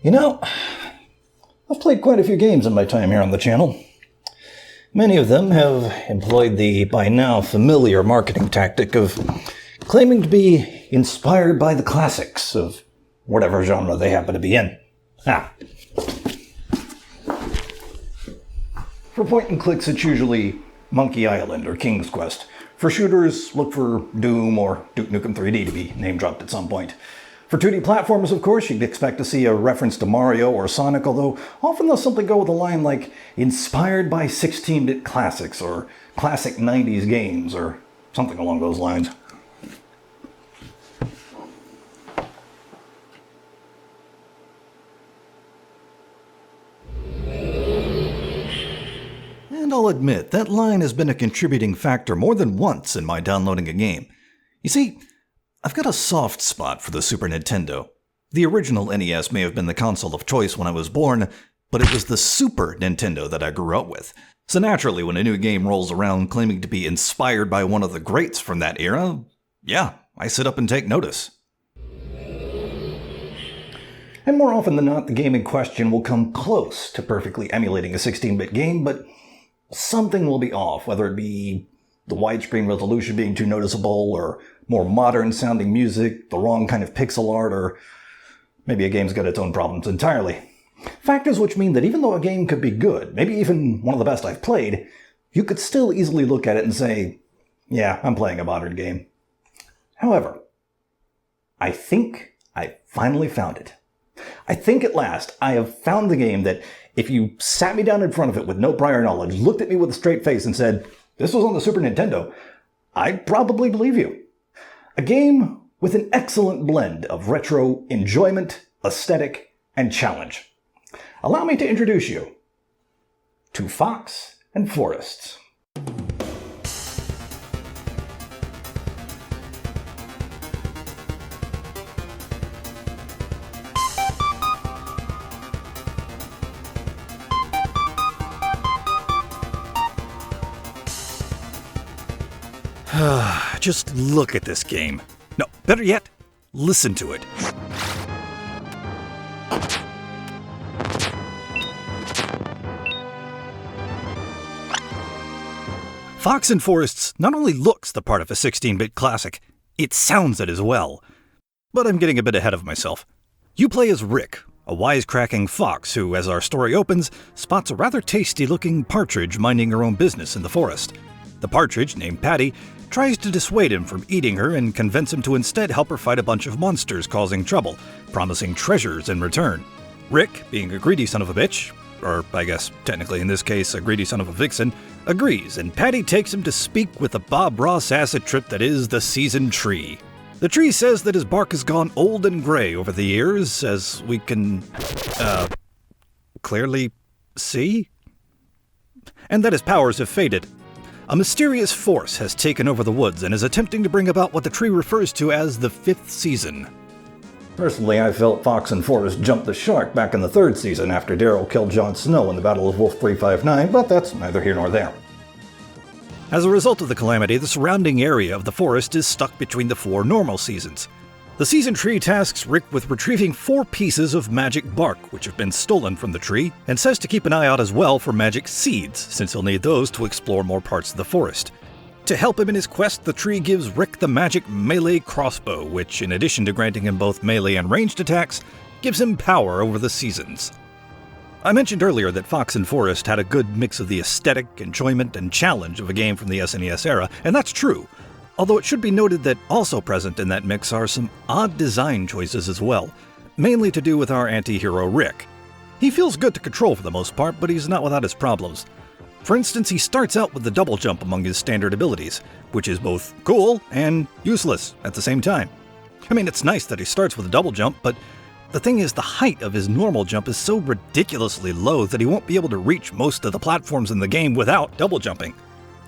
You know, I've played quite a few games in my time here on the channel. Many of them have employed the by now familiar marketing tactic of claiming to be inspired by the classics of whatever genre they happen to be in. For point and clicks, it's usually Monkey Island or King's Quest. For shooters, look for Doom or Duke Nukem 3D to be name dropped at some point. For 2D platformers, of course, you'd expect to see a reference to Mario or Sonic, although often they'll simply go with a line like, inspired by 16-bit classics, or classic 90s games, or something along those lines. And I'll admit, that line has been a contributing factor more than once in my downloading a game. You see, I've got a soft spot for the Super Nintendo. The original NES may have been the console of choice when I was born, but it was the Super Nintendo that I grew up with. So naturally, when a new game rolls around claiming to be inspired by one of the greats from that era, yeah, I sit up and take notice. And more often than not, the game in question will come close to perfectly emulating a 16-bit game, but something will be off, whether it be the widescreen resolution being too noticeable, or more modern-sounding music, the wrong kind of pixel art, or maybe a game's got its own problems entirely. Factors which mean that even though a game could be good, maybe even one of the best I've played, you could still easily look at it and say, yeah, I'm playing a modern game. However, I think I finally found it. I think at last I have found the game that if you sat me down in front of it with no prior knowledge, looked at me with a straight face and said, this was on the Super Nintendo, I'd probably believe you. A game with an excellent blend of retro enjoyment, aesthetic, and challenge. Allow me to introduce you to Fox and Forests. Just look at this game. No, better yet, listen to it. Fox and Forests not only looks the part of a 16-bit classic, it sounds it as well. But I'm getting a bit ahead of myself. You play as Rick, a wisecracking fox who, as our story opens, spots a rather tasty-looking partridge minding her own business in the forest. The partridge, named Patty, tries to dissuade him from eating her and convince him to instead help her fight a bunch of monsters causing trouble, promising treasures in return. Rick, being a greedy son of a bitch, or I guess technically in this case a greedy son of a vixen, agrees, and Patty takes him to speak with the Bob Ross acid trip that is the seasoned tree. The tree says that his bark has gone old and gray over the years, as we can, clearly see, and that his powers have faded. A mysterious force has taken over the woods and is attempting to bring about what the tree refers to as the fifth season. Personally, I felt Fox and Forest jumped the shark back in the third season after Daryl killed Jon Snow in the Battle of Wolf 359, but that's neither here nor there. As a result of the calamity, the surrounding area of the forest is stuck between the 4 normal seasons. The season tree tasks Rick with retrieving 4 pieces of magic bark, which have been stolen from the tree, and says to keep an eye out as well for magic seeds, since he'll need those to explore more parts of the forest. To help him in his quest, the tree gives Rick the magic melee crossbow, which, in addition to granting him both melee and ranged attacks, gives him power over the seasons. I mentioned earlier that Fox and Forest had a good mix of the aesthetic, enjoyment, and challenge of a game from the SNES era, and that's true. Although it should be noted that also present in that mix are some odd design choices as well, mainly to do with our anti-hero Rick. He feels good to control for the most part, but he's not without his problems. For instance, he starts out with the double jump among his standard abilities, which is both cool and useless at the same time. I mean, it's nice that he starts with a double jump, but the thing is the height of his normal jump is so ridiculously low that he won't be able to reach most of the platforms in the game without double jumping.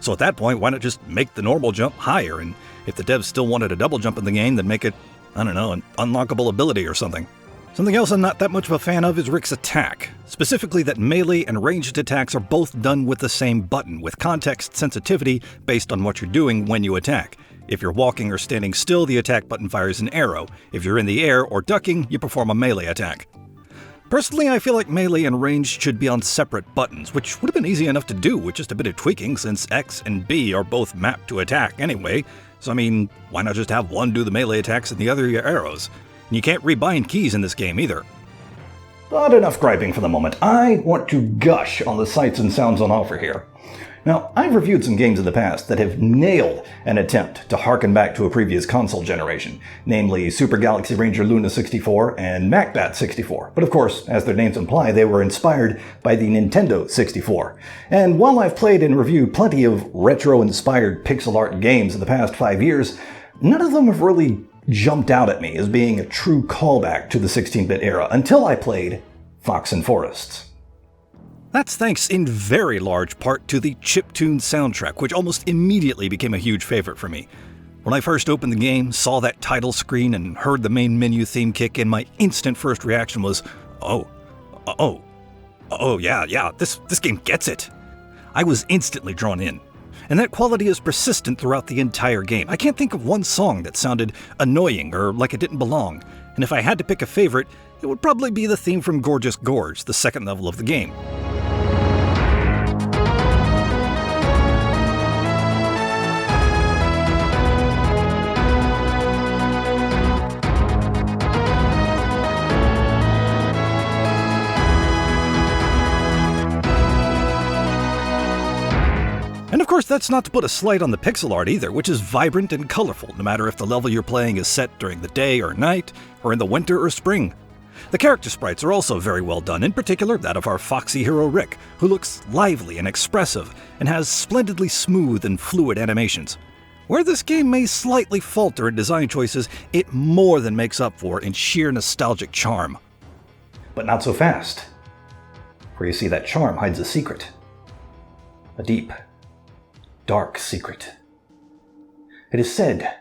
So at that point, why not just make the normal jump higher, and if the devs still wanted a double jump in the game, then make it, I don't know, an unlockable ability or something. Something else I'm not that much of a fan of is Rick's attack. Specifically that melee and ranged attacks are both done with the same button, with context sensitivity based on what you're doing when you attack. If you're walking or standing still, the attack button fires an arrow. If you're in the air or ducking, you perform a melee attack. Personally, I feel like melee and ranged should be on separate buttons, which would have been easy enough to do with just a bit of tweaking since X and B are both mapped to attack anyway. So I mean, why not just have one do the melee attacks and the other your arrows? And you can't rebind keys in this game either. But enough griping for the moment. I want to gush on the sights and sounds on offer here. Now, I've reviewed some games in the past that have nailed an attempt to harken back to a previous console generation, namely Super Galaxy Ranger Luna 64 and MacBat 64. But of course, as their names imply, they were inspired by the Nintendo 64. And while I've played and reviewed plenty of retro-inspired pixel art games in the past 5 years, none of them have really jumped out at me as being a true callback to the 16-bit era until I played Fox and Forests. That's thanks in very large part to the chiptune soundtrack, which almost immediately became a huge favorite for me. When I first opened the game, saw that title screen, and heard the main menu theme kick in, my instant first reaction was, yeah, this game gets it. I was instantly drawn in. And that quality is persistent throughout the entire game. I can't think of one song that sounded annoying or like it didn't belong. And if I had to pick a favorite, it would probably be the theme from Gorgeous Gorge, the second level of the game. And of course, that's not to put a slight on the pixel art either, which is vibrant and colorful, no matter if the level you're playing is set during the day or night, or in the winter or spring. The character sprites are also very well done, in particular that of our foxy hero Rick, who looks lively and expressive, and has splendidly smooth and fluid animations. Where this game may slightly falter in design choices, it more than makes up for in sheer nostalgic charm. But not so fast. For you see, that charm hides a secret. A deep, dark secret. It is said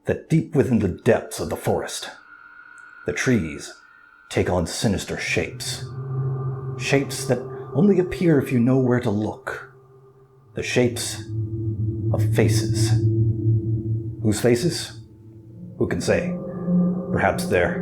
that deep within the depths of the forest, the trees take on sinister shapes. Shapes that only appear if you know where to look. The shapes of faces. Whose faces? Who can say? Perhaps they're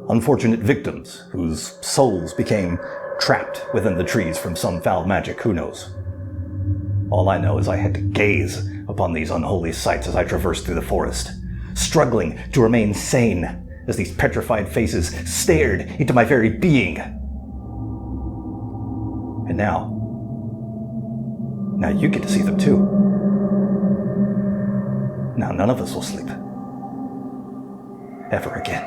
unfortunate victims whose souls became trapped within the trees from some foul magic, who knows? All I know is I had to gaze upon these unholy sights as I traversed through the forest, struggling to remain sane as these petrified faces stared into my very being. And now you get to see them too. Now none of us will sleep. Ever again.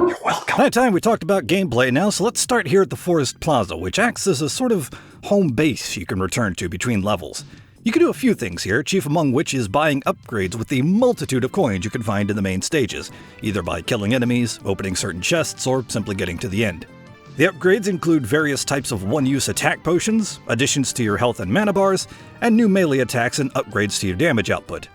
You're welcome. That time we talked about gameplay now, so let's start here at the Forest Plaza, which acts as a sort of home base you can return to between levels. You can do a few things here, chief among which is buying upgrades with the multitude of coins you can find in the main stages, either by killing enemies, opening certain chests, or simply getting to the end. The upgrades include various types of one-use attack potions, additions to your health and mana bars, and new melee attacks and upgrades to your damage output.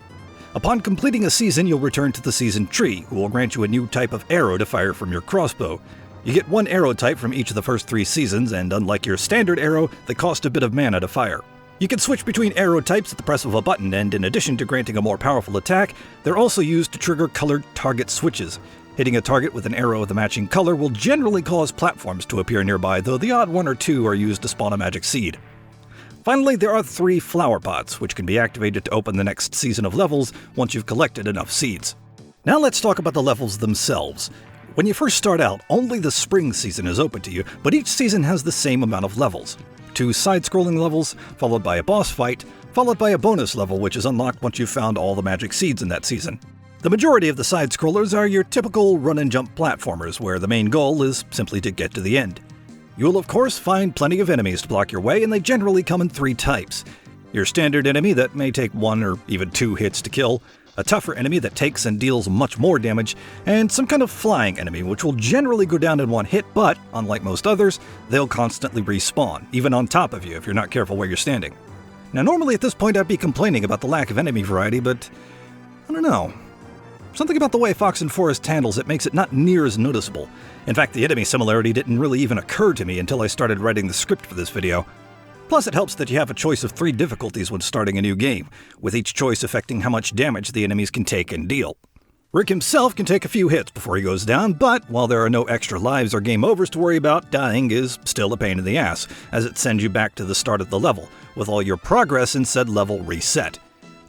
Upon completing a season, you'll return to the season tree, who will grant you a new type of arrow to fire from your crossbow. You get one arrow type from each of the first 3 seasons, and unlike your standard arrow, they cost a bit of mana to fire. You can switch between arrow types at the press of a button, and in addition to granting a more powerful attack, they're also used to trigger colored target switches. Hitting a target with an arrow of the matching color will generally cause platforms to appear nearby, though the odd one or two are used to spawn a magic seed. Finally, there are 3 flower pots, which can be activated to open the next season of levels once you've collected enough seeds. Now let's talk about the levels themselves. When you first start out, only the spring season is open to you, but each season has the same amount of levels. 2 side-scrolling levels, followed by a boss fight, followed by a bonus level which is unlocked once you've found all the magic seeds in that season. The majority of the side-scrollers are your typical run-and-jump platformers, where the main goal is simply to get to the end. You'll of course find plenty of enemies to block your way, and they generally come in 3 types. Your standard enemy that may take 1 or even 2 hits to kill, a tougher enemy that takes and deals much more damage, and some kind of flying enemy which will generally go down in 1 hit, but, unlike most others, they'll constantly respawn, even on top of you if you're not careful where you're standing. Now normally at this point I'd be complaining about the lack of enemy variety, but I don't know. Something about the way Fox and Forest handles it makes it not near as noticeable. In fact, the enemy similarity didn't really even occur to me until I started writing the script for this video. Plus, it helps that you have a choice of 3 difficulties when starting a new game, with each choice affecting how much damage the enemies can take and deal. Rick himself can take a few hits before he goes down, but while there are no extra lives or game overs to worry about, dying is still a pain in the ass, as it sends you back to the start of the level, with all your progress in said level reset.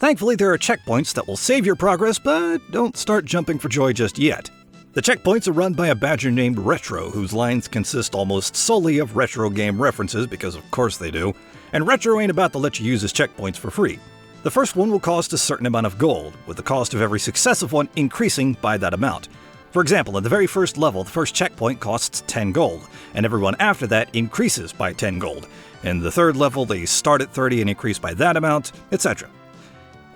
Thankfully, there are checkpoints that will save your progress, but don't start jumping for joy just yet. The checkpoints are run by a badger named Retro, whose lines consist almost solely of retro game references, because of course they do, and Retro ain't about to let you use his checkpoints for free. The first one will cost a certain amount of gold, with the cost of every successive one increasing by that amount. For example, in the very first level, the first checkpoint costs 10 gold, and everyone after that increases by 10 gold. In the third level, they start at 30 and increase by that amount, etc.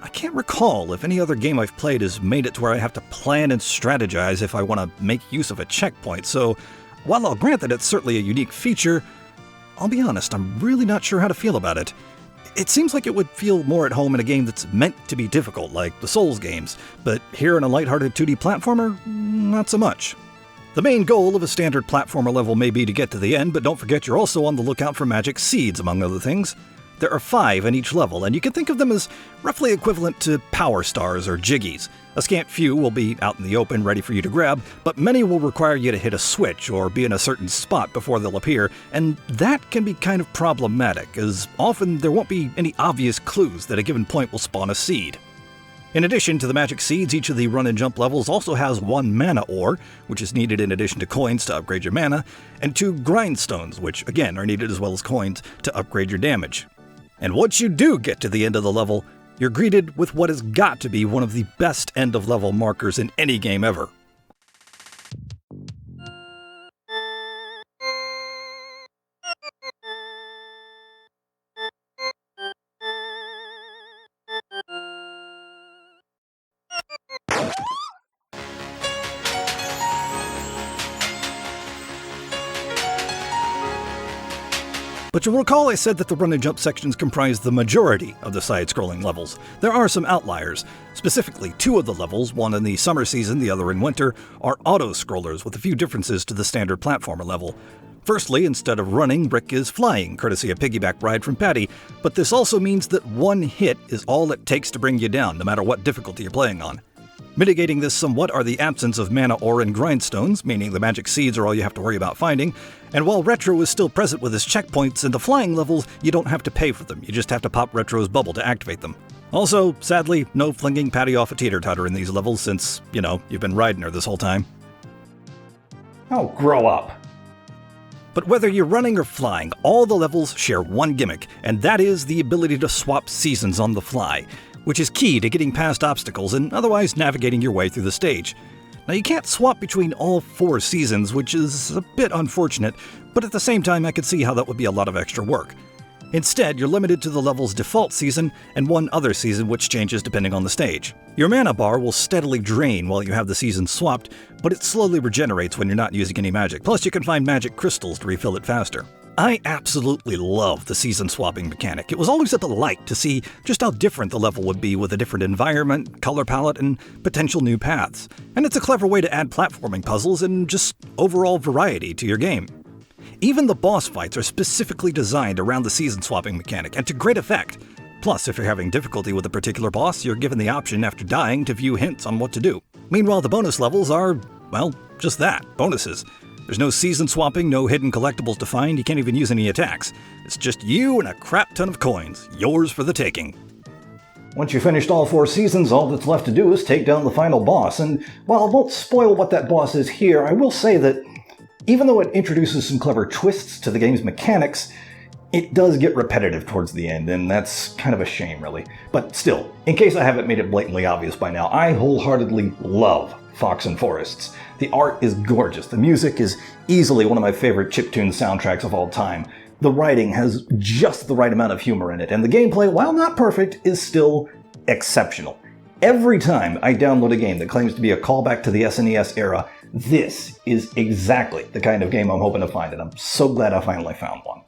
I can't recall if any other game I've played has made it to where I have to plan and strategize if I want to make use of a checkpoint, so while I'll grant that it's certainly a unique feature, I'll be honest, I'm really not sure how to feel about it. It seems like it would feel more at home in a game that's meant to be difficult, like the Souls games, but here in a lighthearted 2D platformer, not so much. The main goal of a standard platformer level may be to get to the end, but don't forget you're also on the lookout for magic seeds, among other things. There are 5 in each level, and you can think of them as roughly equivalent to power stars or jiggies. A scant few will be out in the open ready for you to grab, but many will require you to hit a switch or be in a certain spot before they'll appear, and that can be kind of problematic, as often there won't be any obvious clues that a given point will spawn a seed. In addition to the magic seeds, each of the run and jump levels also has 1 mana ore, which is needed in addition to coins to upgrade your mana, and 2 grindstones, which again are needed as well as coins to upgrade your damage. And once you do get to the end of the level, you're greeted with what has got to be one of the best end-of-level markers in any game ever. But you'll recall I said that the run and jump sections comprise the majority of the side-scrolling levels. There are some outliers. Specifically, 2 of the levels, one in the summer season, the other in winter, are auto-scrollers with a few differences to the standard platformer level. Firstly, instead of running, Rick is flying, courtesy a piggyback ride from Patty, but this also means that 1 hit is all it takes to bring you down, no matter what difficulty you're playing on. Mitigating this somewhat are the absence of mana ore and grindstones, meaning the magic seeds are all you have to worry about finding, and while Retro is still present with his checkpoints in the flying levels, you don't have to pay for them, you just have to pop Retro's bubble to activate them. Also, sadly, no flinging Patty off a teeter-totter in these levels since, you've been riding her this whole time. Oh, grow up. But whether you're running or flying, all the levels share one gimmick, and that is the ability to swap seasons on the fly, which is key to getting past obstacles and otherwise navigating your way through the stage. Now, you can't swap between all 4 seasons, which is a bit unfortunate, but at the same time I could see how that would be a lot of extra work. Instead, you're limited to the level's default season and one other season which changes depending on the stage. Your mana bar will steadily drain while you have the season swapped, but it slowly regenerates when you're not using any magic, plus you can find magic crystals to refill it faster. I absolutely love the season swapping mechanic. It was always a delight to see just how different the level would be with a different environment, color palette, and potential new paths. And it's a clever way to add platforming puzzles and just overall variety to your game. Even the boss fights are specifically designed around the season swapping mechanic, and to great effect. Plus, if you're having difficulty with a particular boss, you're given the option after dying to view hints on what to do. Meanwhile, the bonus levels are, well, just that, bonuses. There's no season swapping, no hidden collectibles to find, you can't even use any attacks. It's just you and a crap ton of coins, yours for the taking. Once you've finished all 4 seasons, all that's left to do is take down the final boss, and while I won't spoil what that boss is here, I will say that even though it introduces some clever twists to the game's mechanics, it does get repetitive towards the end, and that's kind of a shame, really. But still, in case I haven't made it blatantly obvious by now, I wholeheartedly love Fox and Forests. The art is gorgeous, the music is easily one of my favorite chiptune soundtracks of all time. The writing has just the right amount of humor in it, and the gameplay, while not perfect, is still exceptional. Every time I download a game that claims to be a callback to the SNES era, this is exactly the kind of game I'm hoping to find, and I'm so glad I finally found one.